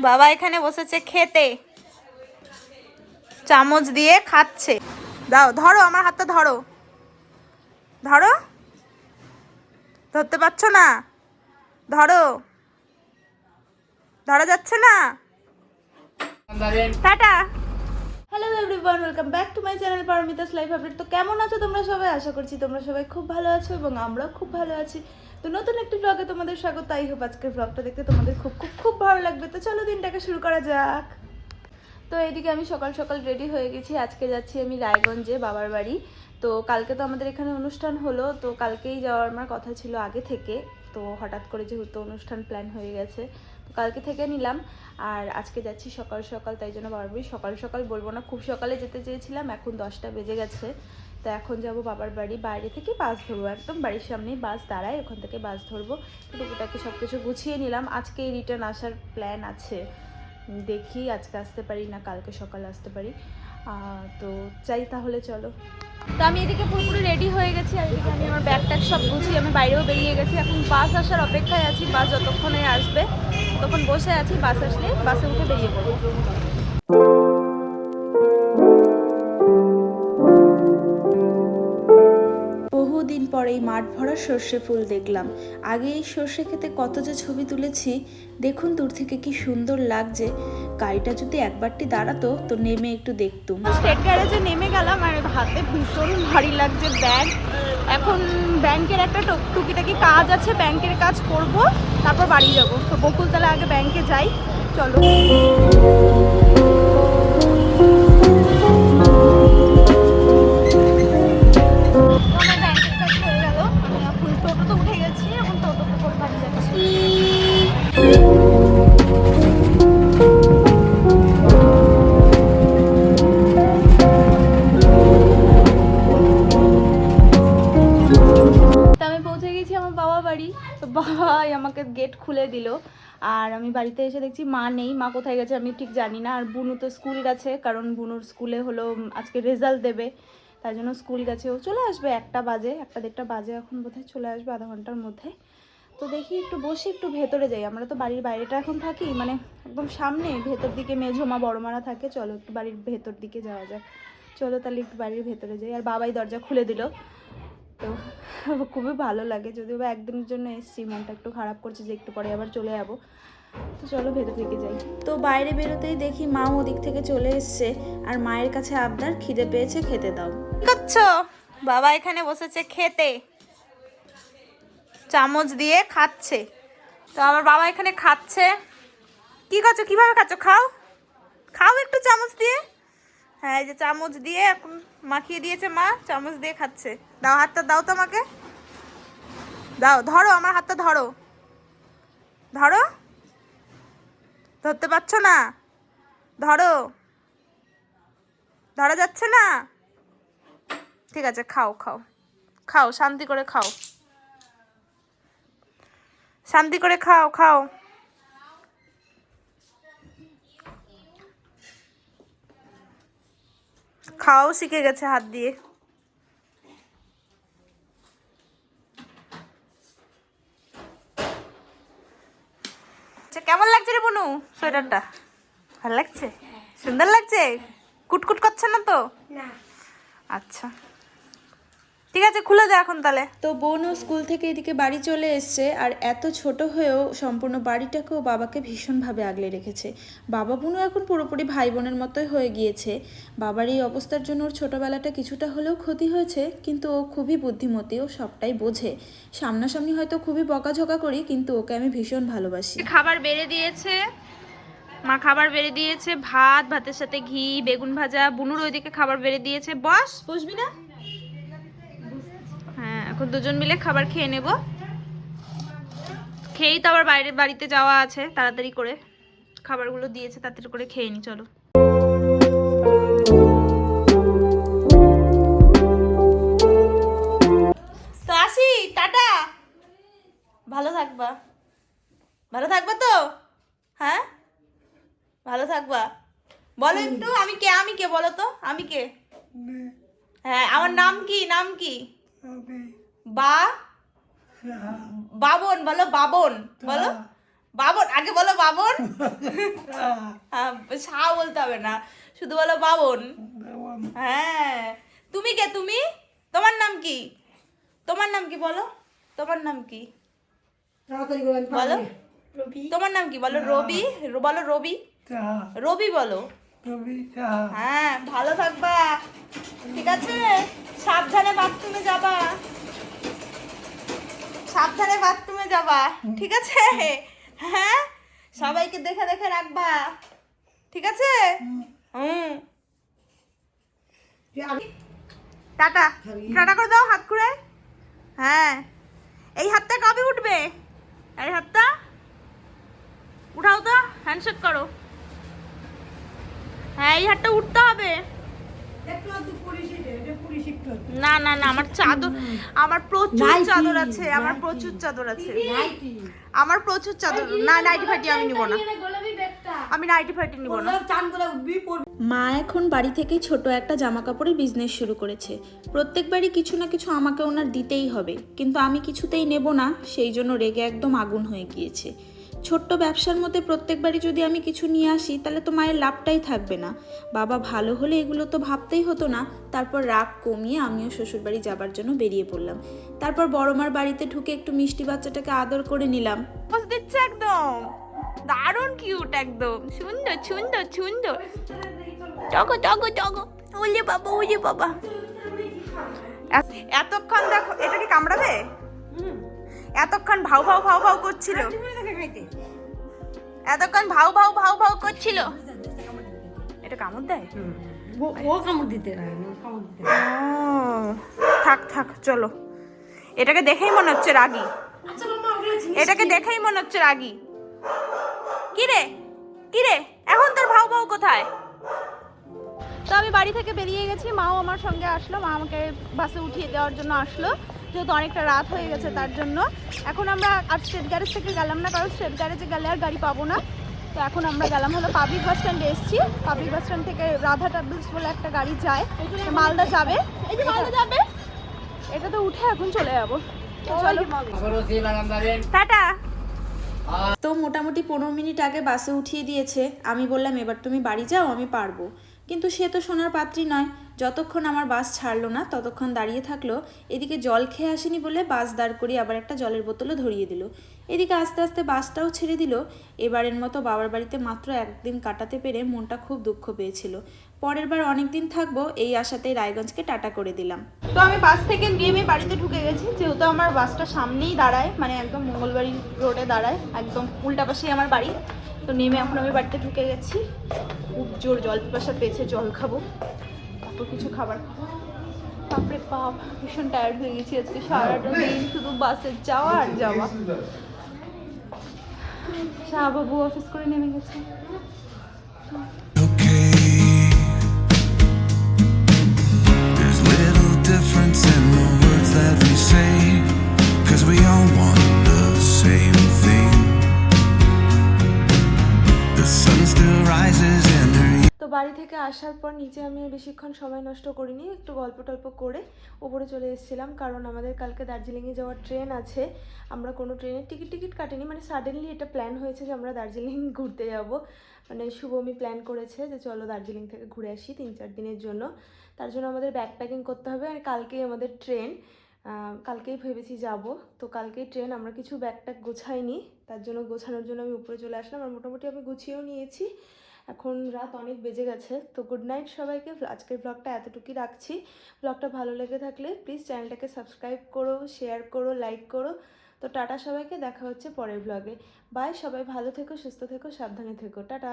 বাবা এখানে বসেছে খেতে, চামচ দিয়ে খাচ্ছে। দাও, ধরো আমার হাতটা, ধরো ধরো, ধরতে পারছো না? ধরো, ধরা যাচ্ছে না। Tata. Hello everyone, welcome back to my channel Paromita's life update. তো কেমন আছো তোমরা সবাই? আশা করছি তোমরা সবাই খুব ভালো আছো এবং আমরাও খুব ভালো আছি। তো নতুন একটি ব্লগে তোমাদের স্বাগত। আই হোপ আজকের ব্লগটা দেখতে তোমাদের খুব খুব খুব ভালো লাগবে। তো চলো দিনটাকে শুরু করা যাক। তো এদিকে আমি সকাল সকাল রেডি হয়ে গেছি। আজকে যাচ্ছি আমি রায়গঞ্জে বাবার বাড়ি। তো কালকে তো আমাদের এখানে অনুষ্ঠান হলো, তো কালকেই যাওয়ার আমার কথা ছিল আগে থেকে। তো হঠাৎ করে যেহেতু অনুষ্ঠান প্ল্যান হয়ে গেছে, তো কালকে থেকে নিলাম। আর আজকে যাচ্ছি সকাল সকাল, তাই জন্য বাবার বাড়ি। সকাল সকাল বলবো না, খুব সকালে যেতে চেয়েছিলাম, এখন 10টা বেজে গেছে। তো এখন যাব বাবার বাড়ি। বাইরে থেকে বাস ধরবো, একদম বাড়ির সামনেই বাস দাঁড়ায়, ওখান থেকে বাস ধরবো। টুকুটাকে সব কিছু গুছিয়ে নিলাম। আজকেই রিটার্ন আসার প্ল্যান আছে, দেখি আজকে আসতে পারি না কালকে সকালে আসতে পারি। তো চাই, তাহলে চলো। তো আমি এদিকে পুরোপুরি রেডি হয়ে গেছি, আর এদিকে আমি আমার ব্যাগ ট্যাগ সব গুছিয়ে আমি বাইরেও বেরিয়ে গেছি। এখন বাস আসার অপেক্ষায় আছি, বাস যতক্ষণে আসবে তখন বসে আছি, বাস আসলে বাসে উঠে বেরিয়ে পড়বো। বহুদিন পরেই মাঠ ভরা সর্ষে ফুল দেখলাম। আগে এই সর্ষে খেতে কত যে ছবি তুলেছি, দেখুন দূর থেকে কি সুন্দর লাগছে। গাড়িটা যদি একবারটি দাঁড়াতো তো নেমে একটু দেখতুম। স্টেট গ্যারেজে নেমে গেলাম, আর হাতে ভীষণ ভারী লাগছে ব্যাগ। এখন ব্যাংকের একটা টুকিটাকি কাজ আছে, ব্যাংকের কাজ করব, তারপর বাড়ি যাব। তো বকুলতলা আগে ব্যাংকে যাই, চলো। তো বাবাই আমাকে গেট খুলে দিল, আর আমি বাড়িতে এসে দেখছি মা নেই। মা কোথায় গেছে আমি ঠিক জানি না। আর বুনু তো স্কুল গেছে, কারণ বুনুর স্কুলে হলো আজকে রেজাল্ট দেবে, তাই জন্য স্কুল গেছে। ও চলে আসবে 1টা বাজে, 1টা-1:30 বাজে এখন বোধহয় চলে আসবে, আধা ঘন্টার মধ্যে। তো দেখি একটু বসে একটু ভেতরে যাই। আমরা তো বাড়ির বাইরেটা এখন থাকি, মানে একদম সামনে, ভেতর দিকে মেঝোমা বড়মারা থাকে। চলো একটু বাড়ির ভেতর দিকে যাওয়া যাক। চলো তাহলে একটু বাড়ির ভেতরে যাই। আর বাবাই দরজা খুলে দিল, তো খুবই ভালো লাগে। যদিও বা একদিনের জন্য এসেছি, মনটা একটু খারাপ করছে যে একটু পরে আবার চলে যাবো। তো চলো ভেতর থেকে যাই। তো বাইরে বেরোতেই দেখি মাও ওদিক থেকে চলে এসছে, আর মায়ের কাছে আবদার, খিদে পেয়েছে, খেতে দাও। কি করছো? বাবা এখানে বসেছে খেতে, চামচ দিয়ে খাচ্ছে। তো আমার বাবা এখানে খাচ্ছে। কি খাচ্ছ, কিভাবে খাচ্ছ? খাও, খাও একটু চামচ দিয়ে। হ্যাঁ, এই যে চামচ দিয়ে এখন মাখিয়ে দিয়েছে মা, চামচ দিয়ে খাচ্ছে। দাও, হাতটা দাও তো আমাকে, দাও, ধরো আমার হাতটা, ধরো ধরো, ধরতে পারছো না? ধরো, ধরা যাচ্ছে না। ঠিক আছে, খাও খাও খাও, শান্তি করে খাও, শান্তি করে খাও খাও। খাও শিখে গেছে হাত দিয়ে। আচ্ছা, কেমন লাগছে রে বুনু সোয়েটারটা? ভালো লাগছে? সুন্দর লাগছে? কুটকুট করছে না তো? আচ্ছা ঠিক আছে, খুলে দে এখন তাহলে। তো বোনও স্কুল থেকে এদিকে বাড়ি চলে এসছে, আর এত ছোট হয়েও সম্পূর্ণ বাড়িটাকেও বাবাকে ভীষণভাবে আগলে রেখেছে। বাবা বোনও এখন পুরোপুরি ভাই বোনের মতোই হয়ে গিয়েছে। বাবার এই অবস্থার জন্য ওর ছোটোবেলাটা কিছুটা হলেও ক্ষতি হয়েছে, কিন্তু ও খুবই বুদ্ধিমতী, ও সবটাই বোঝে। সামনাসামনি হয়তো খুবই বকাঝকা করি, কিন্তু ওকে আমি ভীষণ ভালোবাসি। খাবার বেড়ে দিয়েছে মা, খাবার বেড়ে দিয়েছে, ভাত, ভাতের সাথে ঘি, বেগুন ভাজা। বুনুর ওইদিকে খাবার বেড়ে দিয়েছে। বস, বসবি না? হ্যাঁ, এখন দুজন মিলে খাবার খেয়ে নেব। খেয়েই তো আবার বাইরের বাড়িতে যাওয়া আছে, তাড়াতাড়ি করে খাবারগুলো দিয়েছে, তাড়াতাড়ি করে খেয়ে নি। চলো। তো আসি, টাটা। ভালো থাকবা, ভালো থাকবা তো? হ্যাঁ, ভালো থাকবা। বলো একটু, আমি কে? আমি কে বলো তো, আমি কে? হ্যাঁ, আমার নাম কি? নাম কি? বা বাবন, বলো বাবন, বলো বাবন, আগে বলো বাবন। শাহ বলতে হবে না, শুধু বলো বাবন। হ্যাঁ, তুমি কে? তুমি, তোমার নাম কি? তোমার নাম কি বলো? তোমার নাম কি বলো? তোমার নাম কি বলো? রবি বলো। রবি, রবি বলো। হ্যাঁ, ভালো থাকবা, ঠিক আছে? সাবধানে বাথরুমে যাবা, সাবধানে বাথরুমে যাবা, ঠিক আছে? হ্যাঁ, সবাইকে দেখে দেখে রাখবা, ঠিক আছে? টাটা, টাটা করে দাও হাত ঘুরে। হ্যাঁ, এই হাতটা কবে উঠবে? এই হাতটা উঠাও তো, হ্যান্ডশেক করো। হ্যাঁ, এই হাতটা উঠতে হবে। না না না, আমার চাদর, আমার প্রচুর চাদর আছে, আমার প্রচুর চাদর আছে, আমার প্রচুর চাদর। না, নাইটি ফাইটি আমি নিব না, আমি নাইটি ফাইটি নিব না। মা এখন বাড়ি থেকেই ছোট একটা জামা কাপড়ের বিজনেস শুরু করেছে। প্রত্যেকবারই কিছু না কিছু আমাকে ওনার দিতেই হবে, কিন্তু আমি কিছুতেই নেব না, সেই জন্য রেগে একদম আগুন হয়ে গিয়েছে। ছোট্ট ব্যবসার মধ্যে প্রত্যেকবারই যদি আমি কিছু নিয়ে আসি তাহলে তো মায়ের লাভটাই থাকবে না। বাবা ভালো হলে এগুলো তো ভাবতেই হতো না। তারপর রাগ কমিয়ে আমিও শ্বশুরবাড়ি যাবার জন্য বেরিয়ে পড়লাম। তারপর বড়মার বাড়িতে ঢুকে একটু মিষ্টি বাচ্চাটাকে আদর করে নিলাম। দিচ্ছে একদম দারুণ কিউট, একদম সুন্দর সুন্দর সুন্দর। টগো টগো টগো, ওলে বাবা ওলে বাবা। এতক্ষণ দেখো, এটা কি কামড়াবে? এতক্ষণ ভাউ ভাউ ভাউ ভাউ করছিল, এতক্ষণ ভাউ ভাউ ভাউ ভাউ করছিল। এটা কামড় দেয়? ও কামড় দিতে না, থাক থাক, চলো। এটাকে দেখেই মনে হচ্ছে রাগী, এটাকে দেখেই মনে হচ্ছে রাগী। কিরে কিরে, এখন তোর ভাউ ভাউ কোথায়? তো আমি বাড়ি থেকে বেরিয়ে গেছি, মাও আমার সঙ্গে আসলো, মা আমাকে বাসে উঠিয়ে দেওয়ার জন্য আসলো, যেহেতু অনেকটা রাত হয়ে গেছে তার জন্য। এখন আমরা আর স্টেট গ্যারেজ থেকে গেলাম না, কারণ স্টেট গ্যারেজে গেলে আর গাড়ি পাবো না। তো এখন আমরা গেলাম হলো পাবলিক বাস স্ট্যান্ডে এসেছি। পাবলিক বাস স্ট্যান্ড থেকে রাধা ট্রাভেলস বলে একটা গাড়ি যায়, মালদা যাবে। এই যে মালদা যাবে, এটাতে উঠে এখন চলে যাবো। চলো টাটা। তো মোটামুটি 15 মিনিট আগে বাসে উঠিয়ে দিয়েছে। আমি বললাম এবার তুমি বাড়ি যাও, আমি পারবো। কিন্তু সে তো সোনার পাত্রী নয়, যতক্ষণ আমার বাস ছাড়লো না ততক্ষণ দাঁড়িয়ে থাকলো। এদিকে জল খেয়ে আসেনি বলে বাস দাঁড় করিয়ে আবার একটা জলের বোতলও ধরিয়ে দিল। এদিকে আস্তে আস্তে বাসটাও ছেড়ে দিল। এবারের মতো বাবার বাড়িতে মাত্র একদিন কাটাতে পেরে মনটা খুব দুঃখ পেয়েছিল। পরের বার অনেক দিন থাকবো এই আশাতেই রায়গঞ্জকে টাটা করে দিলাম। তো আমি বাস থেকে নেমে বাড়িতে ঢুকে গেছি, যেহেতু আমার বাসটা সামনেই দাঁড়ায়, মানে একদম মঙ্গলবাড়ি রোডে দাঁড়ায়, একদম উল্টা পাশেই আমার বাড়ি। তো নেমে এখন আমি বাড়িতে ঢুকে গেছি। খুব জোর জল পিপাসা পেয়েছে, জল খাবো, তারপর কিছু খাবার খাবো। তারপরে বাপ, ভীষণ টায়ার্ড হয়ে গেছি আজকে, সারাটা দিন শুধু বাসে যাওয়া আর যাওয়া। শাহবাবু অফিস করে নেমে গেছে। There's little difference in the words that we say, 'cause we all want the same thing. The sun still rises in her. তো বাড়ি থেকে আসার পর নিচে আমি বেশিক্ষণ সময় নষ্ট করিনি, একটু গল্প টল্প করে ওপরে চলে এসেছিলাম, কারণ আমাদের কালকে দার্জিলিংয়ে যাওয়ার ট্রেন আছে। আমরা কোনো ট্রেনের টিকিট কাটিনি, মানে সাডেনলি এটা প্ল্যান হয়েছে যে আমরা দার্জিলিং ঘুরতে যাব। মানে শুভমি প্ল্যান করেছে যে চলো দার্জিলিং থেকে ঘুরে আসি 3-4 দিনের জন্য। তার জন্য আমাদের ব্যাগ প্যাকিং করতে হবে, আর কালকেই আমাদের ট্রেন, কালকেই ভেবেছি যাব। তো কালকেই ট্রেন, আমরা কিছু ব্যাগ ট্যাগ গোছাইনি, তার জন্য গোছানোর জন্য আমি উপরে চলে আসলাম। আর মোটামুটি আমি গুছিয়েও নিয়েছি। এখন রাত অনেক বেজে গেছে। তো গুড নাইট সবাইকে। আজকের ব্লগটা এতটুকুই রাখছি। ব্লগটা ভালো লেগে থাকলে প্লিজ চ্যানেলটাকে সাবস্ক্রাইব করো, শেয়ার করো, লাইক করো। তো টাটা সবাইকে, দেখা হচ্ছে পরের ব্লগে। বাই, সবাই ভালো থেকো, সুস্থ থেকো, সাবধানে থেকো, টাটা।